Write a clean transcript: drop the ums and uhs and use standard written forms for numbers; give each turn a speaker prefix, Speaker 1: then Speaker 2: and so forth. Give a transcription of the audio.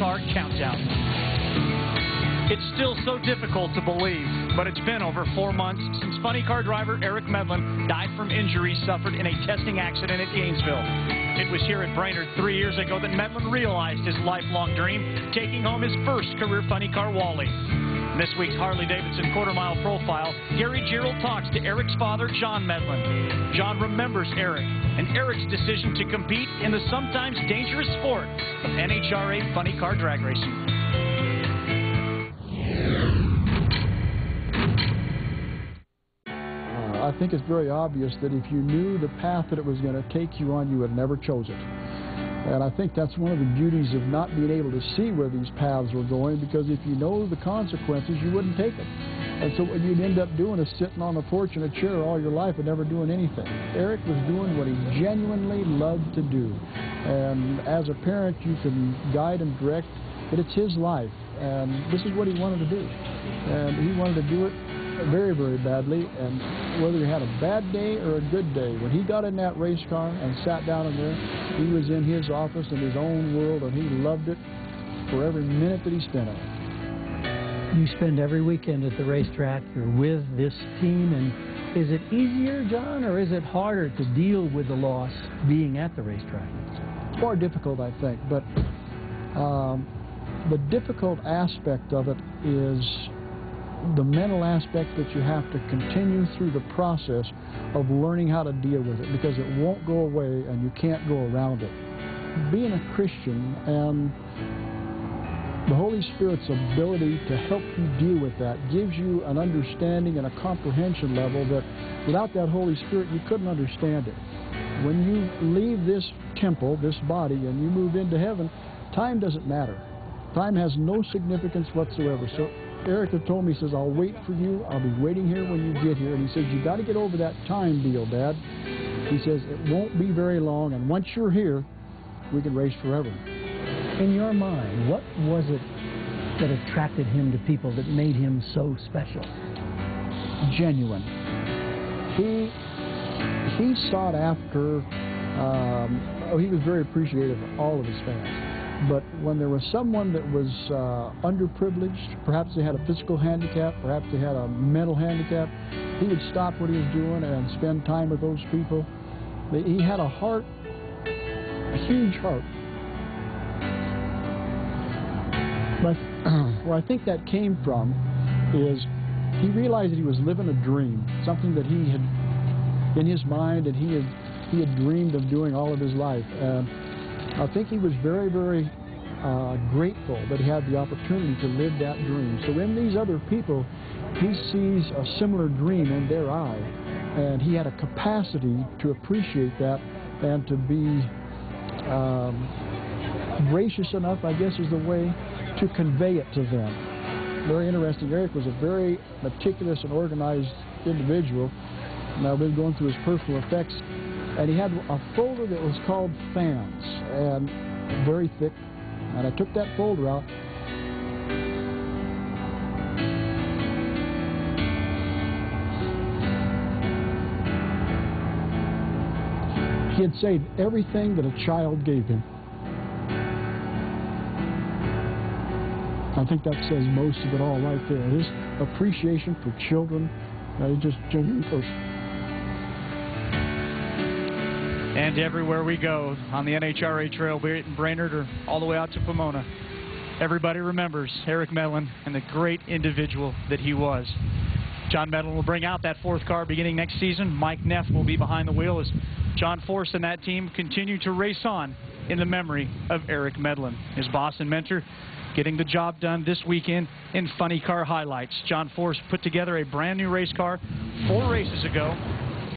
Speaker 1: Car Countdown. It's still so difficult to believe, but it's been over 4 months since funny car driver Eric Medlen died from injuries suffered in a testing accident at Gainesville. It was here at Brainerd 3 years ago that Medlen realized his lifelong dream, taking home his first career funny car Wally. In this week's Harley-Davidson quarter-mile profile, Gary Gerald talks to Eric's father, John Medlen. John remembers Eric and Eric's decision to compete in the sometimes dangerous sport of NHRA funny car drag racing.
Speaker 2: I think it's very obvious that if you knew the path that it was going to take you on, you would never chose it. And I think that's one of the beauties of not being able to see where these paths were going, because if you know the consequences, you wouldn't take them. And so what you'd end up doing is sitting on the porch in a chair all your life and never doing anything. Eric was doing what he genuinely loved to do. And as a parent, you can guide and direct, but it's his life. And this is what he wanted to do. And he wanted to do it very, very badly, and whether he had a bad day or a good day, when he got in that race car and sat down in there, he was in his office in his own world, and he loved it for every minute that he spent in it.
Speaker 3: You spend every weekend at the racetrack. You're with this team, and is it easier, John, or is it harder to deal with the loss being at the racetrack?
Speaker 2: It's more difficult, I think, but the difficult aspect of it is the mental aspect that you have to continue through the process of learning how to deal with it, because it won't go away and you can't go around it. Being a Christian and the Holy Spirit's ability to help you deal with that gives you an understanding and a comprehension level that without that Holy Spirit you couldn't understand it. When you leave this temple, this body, and you move into heaven, time doesn't matter. Time has no significance whatsoever. So Eric had told me, he says, I'll wait for you. I'll be waiting here when you get here. And he says, you got to get over that time deal, Dad. He says, it won't be very long, and once you're here, we can race forever.
Speaker 3: In your mind, what was it that attracted him to people, that made him so special?
Speaker 2: Genuine. He sought after, he was very appreciative of all of his fans. But when there was someone that was underprivileged, perhaps they had a physical handicap, perhaps they had a mental handicap, he would stop what he was doing and spend time with those people. He had a heart, a huge heart. But where I think that came from is he realized that he was living a dream, something that he had in his mind and he had dreamed of doing all of his life. I think he was very, very grateful that he had the opportunity to live that dream. So in these other people, he sees a similar dream in their eye, and he had a capacity to appreciate that and to be gracious enough, I guess is the way, to convey it to them. Very interesting. Eric was a very meticulous and organized individual. Now, we've been going through his personal effects, and he had a folder that was called Fans, and very thick, and I took that folder out. He had saved everything that a child gave him. I think that says most of it all right there. His appreciation for children, he's just a genuine person.
Speaker 1: And everywhere we go on the NHRA trail, be it in Brainerd or all the way out to Pomona, everybody remembers Eric Medlen and the great individual that he was. John Medlen will bring out that fourth car beginning next season. Mike Neff will be behind the wheel as John Force and that team continue to race on in the memory of Eric Medlen, his boss and mentor, getting the job done this weekend in Funny Car Highlights. John Force put together a brand new race car 4 races ago.